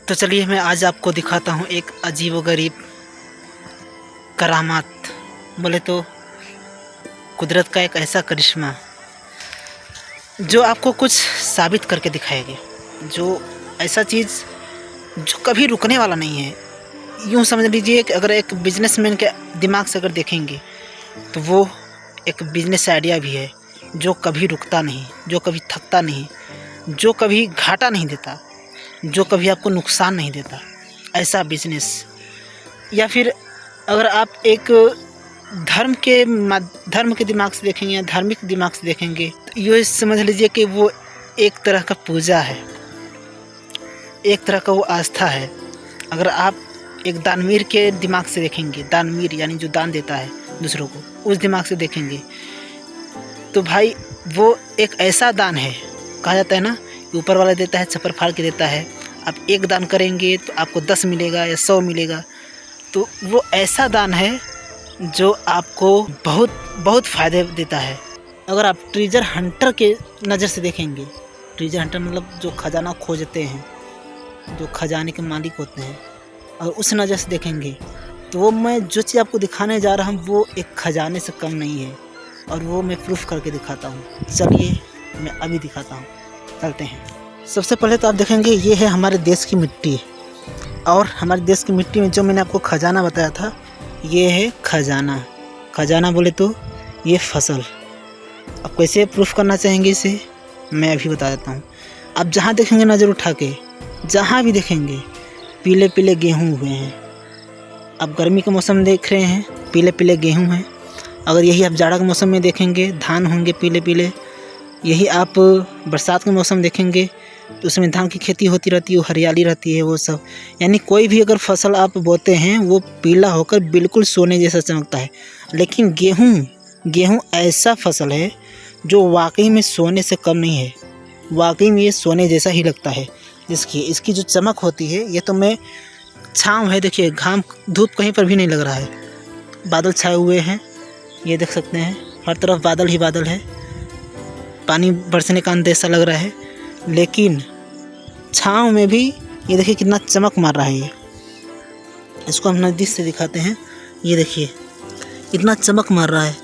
तो चलिए मैं आज आपको दिखाता हूँ एक अजीब व गरीब करामात, बोले तो कुदरत का एक ऐसा करिश्मा जो आपको कुछ साबित करके दिखाएगी। जो ऐसा चीज़ जो कभी रुकने वाला नहीं है। यूँ समझ लीजिए कि अगर एक बिजनेसमैन के दिमाग से अगर देखेंगे तो वो एक बिजनेस आइडिया भी है जो कभी रुकता नहीं, जो कभी थकता नहीं, जो कभी घाटा नहीं देता, जो कभी आपको नुकसान नहीं देता, ऐसा बिजनेस। या फिर अगर आप एक धर्म के दिमाग से देखेंगे या धार्मिक दिमाग से देखेंगे तो ये समझ लीजिए कि वो एक तरह का पूजा है, एक तरह का वो आस्था है। अगर आप एक दानवीर के दिमाग से देखेंगे, दानवीर यानी जो दान देता है दूसरों को, उस दिमाग से देखेंगे तो भाई वो एक ऐसा दान है, कहा जाता है ना कि ऊपर वाला देता है छप्पर फाड़ के देता है। आप एक दान करेंगे तो आपको 10 मिलेगा या 100 मिलेगा। तो वो ऐसा दान है जो आपको बहुत बहुत फ़ायदे देता है। अगर आप ट्रेजर हंटर के नज़र से देखेंगे, ट्रेजर हंटर मतलब जो खजाना खोजते हैं, जो खजाने के मालिक होते हैं, और उस नज़र से देखेंगे तो वो मैं जो चीज़ आपको दिखाने जा रहा हूँ वो एक खजाने से कम नहीं है, और वो मैं प्रूफ करके दिखाता हूँ। चलिए मैं अभी दिखाता हूँ, चलते हैं। सबसे पहले तो आप देखेंगे ये है हमारे देश की मिट्टी, और हमारे देश की मिट्टी में जो मैंने आपको खजाना बताया था ये है खजाना। खजाना बोले तो ये फसल। अब कैसे प्रूफ करना चाहेंगे इसे मैं अभी बता देता हूँ। आप जहाँ देखेंगे नज़र उठा के, जहाँ भी देखेंगे पीले पीले गेहूँ हुए हैं। आप गर्मी का मौसम देख रहे हैं, पीले पीले गेहूँ हैं। अगर यही आप जाड़ा के मौसम में देखेंगे धान होंगे पीले पीले। यही आप बरसात के मौसम देखेंगे तो उसमें धान की खेती होती रहती है, वो हरियाली रहती है वो सब। यानी कोई भी अगर फसल आप बोते हैं वो पीला होकर बिल्कुल सोने जैसा चमकता है। लेकिन गेहूँ ऐसा फसल है जो वाकई में सोने से कम नहीं है, वाकई में ये सोने जैसा ही लगता है। इसकी जो चमक होती है, ये तो मैं छाँव है, देखिए घाम धूप कहीं पर भी नहीं लग रहा है। बादल छाए हुए हैं, ये देख सकते हैं, हर तरफ बादल ही बादल है, पानी बरसने का अंदेशा लग रहा है। लेकिन छाँव में भी ये देखिए कितना चमक मार रहा है। ये इसको हम नज़दीक से दिखाते हैं, ये देखिए इतना चमक मार रहा है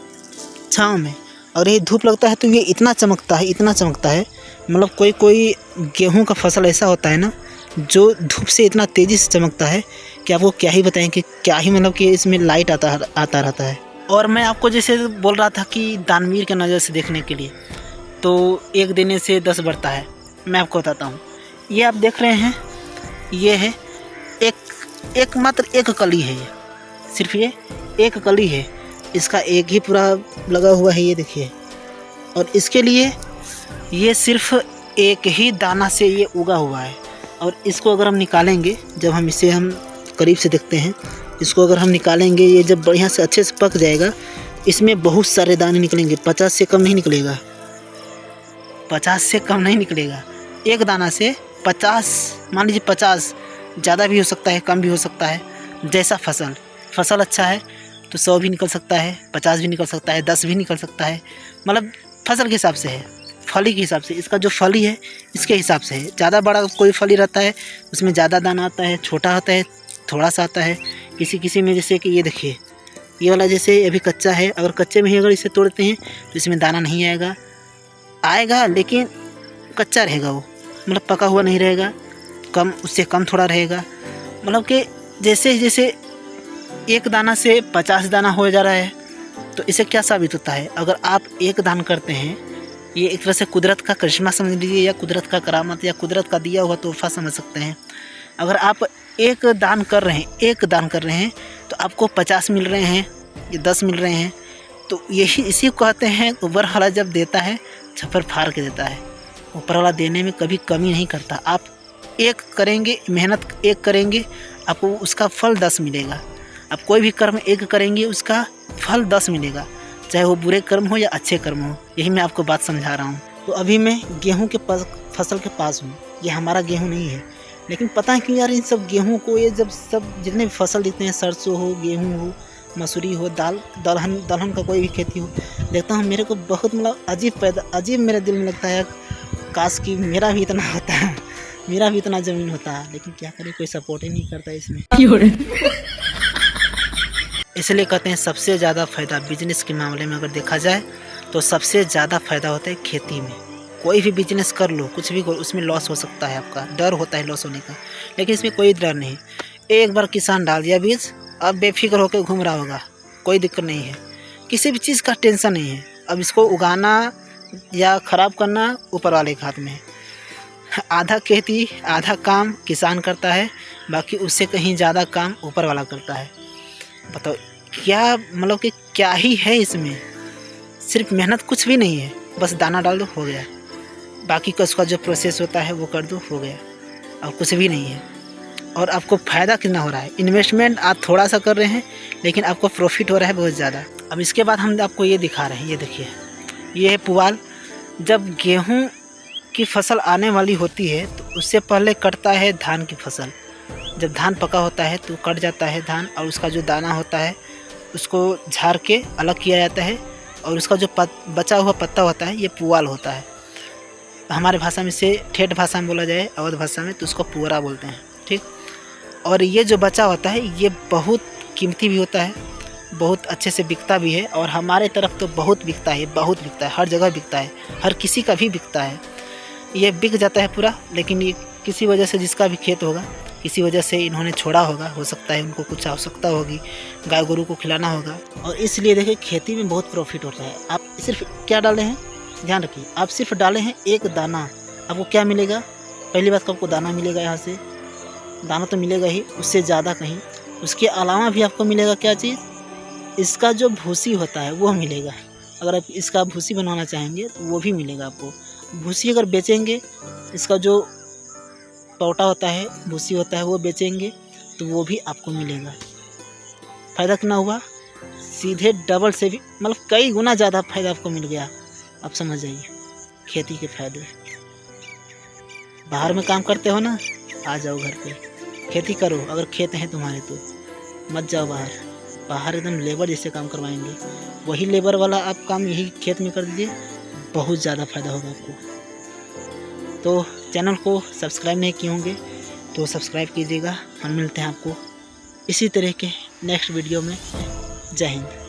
छाँव में। और ये धूप लगता है तो ये इतना चमकता है, इतना चमकता है। मतलब कोई गेहूं का फसल ऐसा होता है ना जो धूप से इतना तेज़ी से चमकता है कि आपको क्या ही बताएं कि क्या ही, मतलब कि इसमें लाइट आता रहता है। और मैं आपको जैसे बोल रहा था कि दानवीर के नज़र से देखने के लिए तो एक देने से 10 बढ़ता है। मैं आपको बताता हूँ, ये आप देख रहे हैं, ये है मात्र एक कली है, ये सिर्फ ये एक कली है, इसका एक ही पूरा लगा हुआ है, ये देखिए। और इसके लिए ये सिर्फ एक ही दाना से ये उगा हुआ है। और इसको अगर हम निकालेंगे, जब हम इसे करीब से देखते हैं, इसको अगर हम निकालेंगे, ये जब बढ़िया से अच्छे से पक जाएगा, इसमें बहुत सारे दाने निकलेंगे। 50 से कम नहीं निकलेगा, 50 से कम नहीं निकलेगा। एक दाना से 50, मान लीजिए 50, ज़्यादा भी हो सकता है, कम भी हो सकता है। जैसा फसल अच्छा है तो 100 भी निकल सकता है, 50 भी निकल सकता है, 10 भी निकल सकता है। मतलब फसल के हिसाब से है, फली के हिसाब से। इसका जो फली है इसके हिसाब से है। ज़्यादा बड़ा कोई फली रहता है उसमें ज़्यादा दाना आता है, छोटा होता है थोड़ा सा आता है। किसी में जैसे कि ये देखिए, ये वाला जैसे अभी कच्चा है, अगर कच्चे में ही अगर इसे तोड़ते हैं तो इसमें दाना नहीं आएगा, लेकिन कच्चा रहेगा वो, मतलब पका हुआ नहीं रहेगा, उससे कम थोड़ा रहेगा। मतलब कि जैसे एक दाना से 50 दाना हो जा रहा है। तो इसे क्या साबित होता है, अगर आप एक दान करते हैं, ये एक तरह से कुदरत का करिश्मा समझ लीजिए, या कुदरत का करामत, या कुदरत का दिया हुआ तोहफा समझ सकते हैं। अगर आप एक दान कर रहे हैं तो आपको 50 मिल रहे हैं या 10 मिल रहे हैं। तो यही इसी को कहते हैं, ऊपर वाला जब देता है छप्पर फाड़ के देता है। ऊपर वाला देने में कभी कमी नहीं करता। आप एक करेंगे, मेहनत एक करेंगे, आपको उसका फल 10 मिलेगा। आप कोई भी कर्म एक करेंगे उसका फल 10 मिलेगा, चाहे वो बुरे कर्म हो या अच्छे कर्म हो। यही मैं आपको बात समझा रहा हूँ। तो अभी मैं गेहूँ के फसल के पास हूँ। ये हमारा गेहूँ नहीं है, लेकिन पता है क्यों यार, इन सब गेहूँ को, ये जब सब जितने भी फसल दिखते हैं, सरसों हो, गेहूँ हो, मसूरी हो, दलहन का कोई भी खेती हो, देखता हूँ मेरे को बहुत मतलब अजीब मेरे दिल में लगता है, काश कि मेरा भी इतना होता है। मेरा भी इतना ज़मीन होता है, लेकिन क्या करें, कोई सपोर्ट ही नहीं करता इसमें। इसलिए कहते हैं सबसे ज़्यादा फ़ायदा बिजनेस के मामले में अगर देखा जाए तो सबसे ज़्यादा फ़ायदा होता है खेती में। कोई भी बिजनेस कर लो, कुछ भी करो, उसमें लॉस हो सकता है, आपका डर होता है लॉस होने का, लेकिन इसमें कोई डर नहीं। एक बार किसान डाल दिया बीज, अब बेफिक्र होकर घूम रहा होगा, कोई दिक्कत नहीं है, किसी भी चीज़ का टेंशन नहीं है। अब इसको उगाना या ख़राब करना ऊपर वाले के हाथ में है। आधा खेती आधा काम किसान करता है, बाकी उससे कहीं ज़्यादा काम ऊपर वाला करता है। बताओ क्या, मतलब कि क्या ही है इसमें, सिर्फ मेहनत, कुछ भी नहीं है, बस दाना डाल दो हो गया, बाकी का उसका जो प्रोसेस होता है वो कर दो हो गया, और कुछ भी नहीं है। और आपको फ़ायदा कितना हो रहा है, इन्वेस्टमेंट आप थोड़ा सा कर रहे हैं लेकिन आपको प्रॉफिट हो रहा है बहुत ज़्यादा। अब इसके बाद हम आपको ये दिखा रहे हैं, ये देखिए, ये है पुआल। जब गेहूँ की फसल आने वाली होती है तो उससे पहले कटता है धान की फसल। जब धान पका होता है तो कट जाता है धान, और उसका जो दाना होता है उसको झाड़ के अलग किया जाता है, और उसका जो बचा हुआ पत्ता होता है ये पुआल होता है। हमारे भाषा में से ठेठ भाषा में बोला जाए, अवध भाषा में, तो उसको पुअरा बोलते हैं, ठीक। और ये जो बचा होता है ये बहुत कीमती भी होता है, बहुत अच्छे से बिकता भी है, और हमारे तरफ तो बहुत बिकता है, बहुत बिकता है, हर जगह बिकता है, हर किसी का भी बिकता है। ये बिक जाता है पूरा, लेकिन ये किसी वजह से, जिसका भी खेत होगा, किसी वजह से इन्होंने छोड़ा होगा, हो सकता है उनको कुछ आवश्यकता होगी, गाय गोरू को खिलाना होगा, और इसलिए देखिए खेती में बहुत प्रॉफिट होता है। आप सिर्फ क्या डाले हैं, ध्यान रखिए, आप सिर्फ डाले हैं एक दाना, आपको क्या मिलेगा, पहली बात तो आपको दाना मिलेगा, यहाँ से दाना तो मिलेगा ही, उससे ज़्यादा कहीं, उसके अलावा भी आपको मिलेगा क्या चीज़, इसका जो भूसी होता है वो मिलेगा। अगर आप इसका भूसी बनवाना चाहेंगे तो वो भी मिलेगा आपको। भूसी अगर बेचेंगे, इसका जो टोटा होता है, भूसी होता है, वो बेचेंगे तो वो भी आपको मिलेगा। फ़ायदा कितना हुआ, सीधे डबल से भी, मतलब कई गुना ज़्यादा फ़ायदा आपको मिल गया। आप समझ जाइए खेती के फ़ायदे। बाहर में काम करते हो ना, आ जाओ घर पे, खेती करो। अगर खेत हैं तुम्हारे तो मत जाओ बाहर, बाहर एकदम लेबर जैसे काम करवाएंगे, वही लेबर वाला आप काम यही खेत में कर दीजिए, बहुत ज़्यादा फ़ायदा होगा आपको। तो चैनल को सब्सक्राइब नहीं किए होंगे तो सब्सक्राइब कीजिएगा। हम मिलते हैं आपको इसी तरह के नेक्स्ट वीडियो में। जय हिंद।